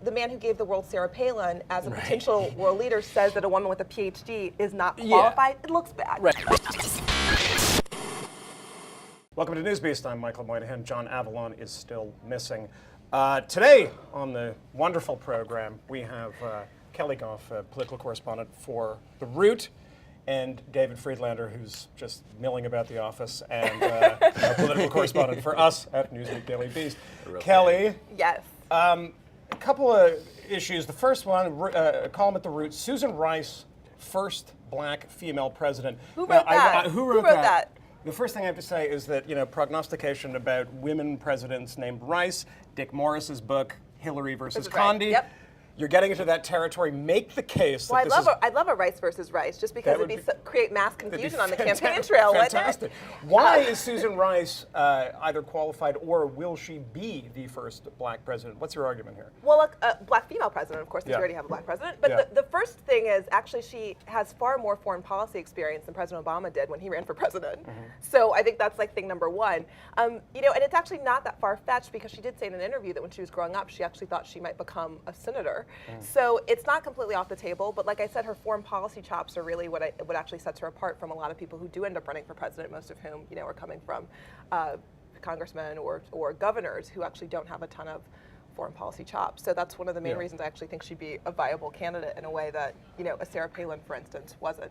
the man who gave the world Sarah Palin as a potential world leader says that a woman with a PhD is not qualified, it looks bad. Right. Welcome to NewsBeast. I'm Michael Moynihan. John Avalon is still missing. Today on the wonderful program, we have Kelli Goff, a political correspondent for The Root, and David Freedlander, who's just milling about the office, and a political correspondent for us at Newsweek Daily Beast. Kelli. Yes. A couple of issues. The first one, a column at The Root, Susan Rice, first black female president. Who wrote that? Who wrote that? The first thing I have to say is that, prognostication about women presidents named Rice, Dick Morris's book, Hillary versus Condi. Yep. You're getting into that territory. Make the case. Well, I'd love a Rice versus Rice, just because create mass confusion on the campaign trail. Fantastic. Why is Susan Rice either qualified, or will she be the first black president? What's your argument here? Well, a black female president, of course, because we already have a black president. But the first thing is, actually, she has far more foreign policy experience than President Obama did when he ran for president. So I think that's like thing number one. And it's actually not that far-fetched, because she did say in an interview that when she was growing up, she actually thought she might become a senator. So it's not completely off the table, but like I said, her foreign policy chops are really what actually sets her apart from a lot of people who do end up running for president, most of whom are coming from congressmen or governors who actually don't have a ton of foreign policy chops. So that's one of the main reasons I actually think she'd be a viable candidate in a way that a Sarah Palin, for instance, wasn't.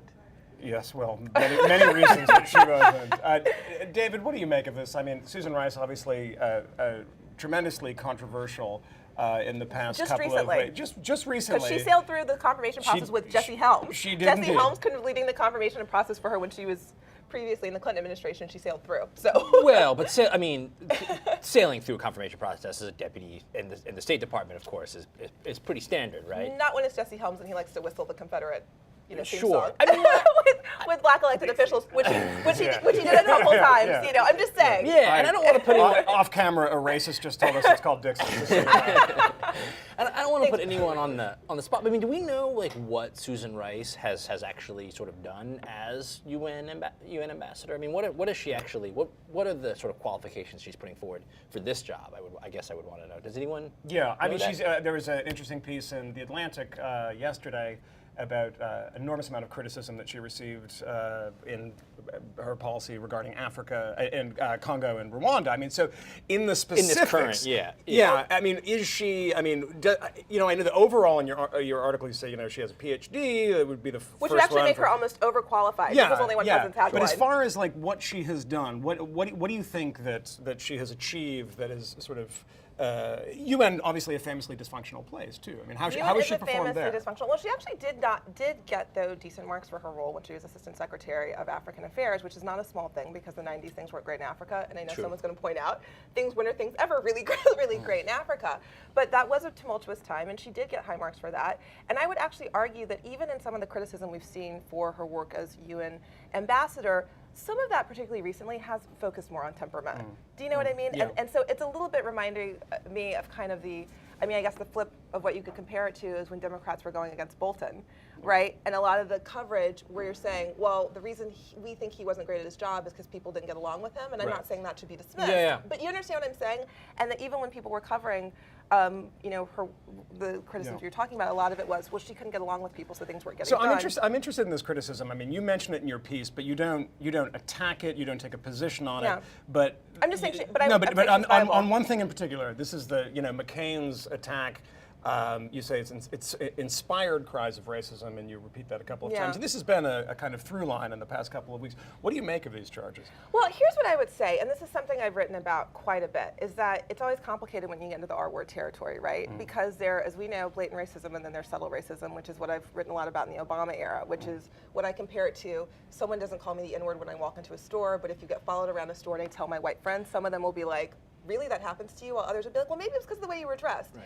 Yes, well, many reasons that she wasn't. David, what do you make of this? I mean, Susan Rice, obviously tremendously controversial in the past couple of weeks. Just recently. Because she sailed through the confirmation process with Jesse Helms. She did. Jesse Helms couldn't be leading the confirmation process for her when she was previously in the Clinton administration. She sailed through. So. Well, but sailing through a confirmation process as a deputy in the State Department, of course, is pretty standard, right? Not when it's Jesse Helms and he likes to whistle the Confederate. Theme Sure. song. I mean, with black elected officials, which he did a couple times. I'm just saying. Yeah, and I don't want to put anyone off camera. A racist just told us it's called Dixon. And I don't want to put anyone on the spot. I mean, do we know what Susan Rice has actually sort of done as UN ambassador? I mean, what is she actually? What are the sort of qualifications she's putting forward for this job? I guess I would want to know. Does anyone? Yeah, I mean, there was an interesting piece in The Atlantic yesterday about an enormous amount of criticism that she received in her policy regarding Africa and Congo and Rwanda. I mean, so in the specifics, in this current, I mean, is she? I mean, I know that overall in your article you say she has a PhD. It would be the which first would actually one make her almost overqualified. Because only one president's had but one. as far as what she has done, what do you think that she has achieved that is sort of UN, obviously a famously dysfunctional place too. I mean, how has she performed there? Dysfunctional. Well, she actually did get though decent marks for her role when she was Assistant Secretary of African Affairs, which is not a small thing, because the 90s things weren't great in Africa, and I know someone's going to point out when are things ever really great in Africa. But that was a tumultuous time, and she did get high marks for that. And I would actually argue that even in some of the criticism we've seen for her work as UN ambassador, some of that, particularly recently, has focused more on temperament. Do you know what I mean? Yeah. And so it's a little bit reminding me of kind of I guess the flip of what you could compare it to is when Democrats were going against Bolton, right? And a lot of the coverage where you're saying, well, the reason we think he wasn't great at his job is because people didn't get along with him, and I'm not saying that should be dismissed. But you understand what I'm saying? And that even when people were covering the criticisms you're talking about, a lot of it was, well, she couldn't get along with people, so things weren't getting done. I'm interested in this criticism. I mean, you mention it in your piece, but you don't attack it. You don't take a position on it. But I'm just saying. But on one thing in particular, this is the McCain's attack. You say it's inspired cries of racism, and you repeat that a couple of times. And this has been a kind of through line in the past couple of weeks. What do you make of these charges? Well, here's what I would say, and this is something I've written about quite a bit, is that it's always complicated when you get into the R-word territory, right? Because there, as we know, blatant racism, and then there's subtle racism, which is what I've written a lot about in the Obama era, which is when I compare it to, someone doesn't call me the N-word when I walk into a store, but if you get followed around a store and I tell my white friends, some of them will be like, really, that happens to you? While others will be like, well, maybe it's because of the way you were dressed. Right.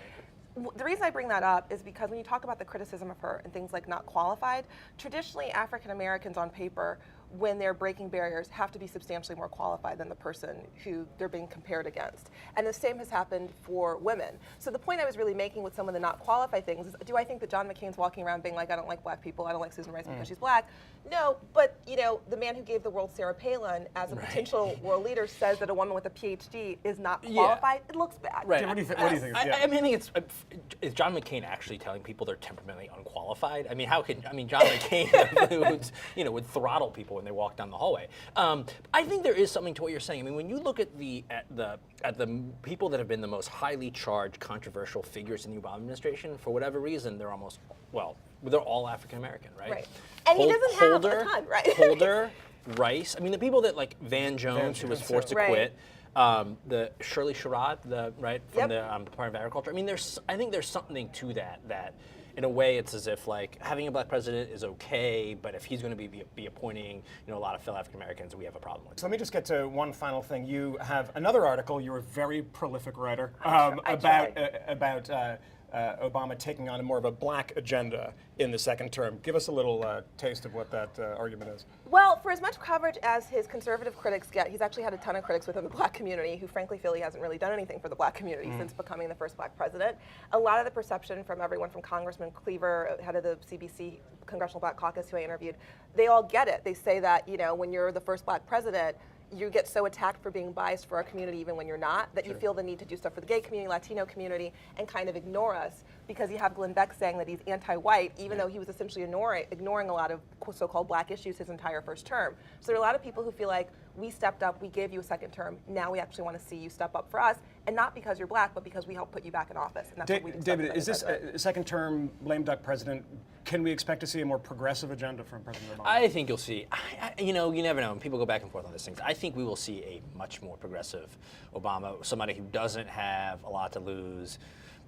The reason I bring that up is because when you talk about the criticism of her and things like not qualified, traditionally African Americans on paper when they're breaking barriers, have to be substantially more qualified than the person who they're being compared against. And the same has happened for women. So the point I was really making with some of the not qualified things is, do I think that John McCain's walking around being like, I don't like black people, I don't like Susan Rice because she's black? No, but the man who gave the world Sarah Palin as a potential world leader says that a woman with a PhD is not qualified. It looks bad. Right. What do you think? I mean, is John McCain actually telling people they're temperamentally unqualified? I mean, John McCain would throttle people when they walk down the hallway. I think there is something to what you're saying. I mean, when you look at the people that have been the most highly charged, controversial figures in the Obama administration, for whatever reason, they're all African American, right? Right. And he doesn't have a ton, right? Holder, Rice. I mean, the people that like Van Jones, who was forced to quit. The Shirley Sherrod, from the Department of Agriculture. I mean, I think there's something to that in a way it's as if like having a black president is okay, but if he's going to be appointing a lot of fellow African Americans, we have a problem with it. So let me just get to one final thing. You have another article. You're a very prolific writer about Obama taking on more of a black agenda in the second term. Give us a little taste of what that argument is. Well, for as much coverage as his conservative critics get, he's actually had a ton of critics within the black community who frankly feel he hasn't really done anything for the black community since becoming the first black president. A lot of the perception from everyone from Congressman Cleaver, head of the CBC Congressional Black Caucus, who I interviewed, they all get it. They say that, when you're the first black president, you get so attacked for being biased for our community even when you're not, that you feel the need to do stuff for the gay community, Latino community, and kind of ignore us, because you have Glenn Beck saying that he's anti-white, even though he was essentially ignoring a lot of so-called black issues his entire first term. So there are a lot of people who feel like, we stepped up, we gave you a second term, now we actually want to see you step up for us, and not because you're black, but because we helped put you back in office. And that's what we David, is this a second term lame duck president? Can we expect to see a more progressive agenda from President Obama? I think you'll see, you never know, when people go back and forth on these things. I think we will see a much more progressive Obama, somebody who doesn't have a lot to lose,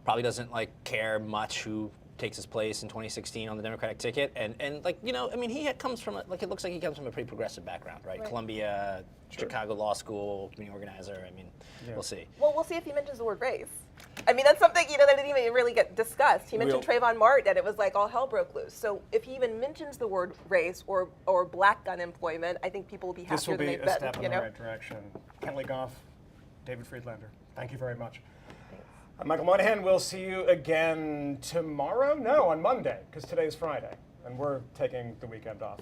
probably doesn't care much who takes his place in 2016 on the Democratic ticket, and he comes from it looks like he comes from a pretty progressive background, right? Columbia, Chicago Law School, community organizer. I mean, we'll see. Well, we'll see if he mentions the word race. I mean, that's something that didn't even really get discussed. He mentioned Trayvon Martin, and it was like all hell broke loose. So if he even mentions the word race or black gun employment, I think people will be happier than they've been. This will be a step in the right direction. Kelli Goff, David Freedlander, thank you very much. Michael Moynihan, we'll see you again tomorrow? No, on Monday, because today's Friday, and we're taking the weekend off.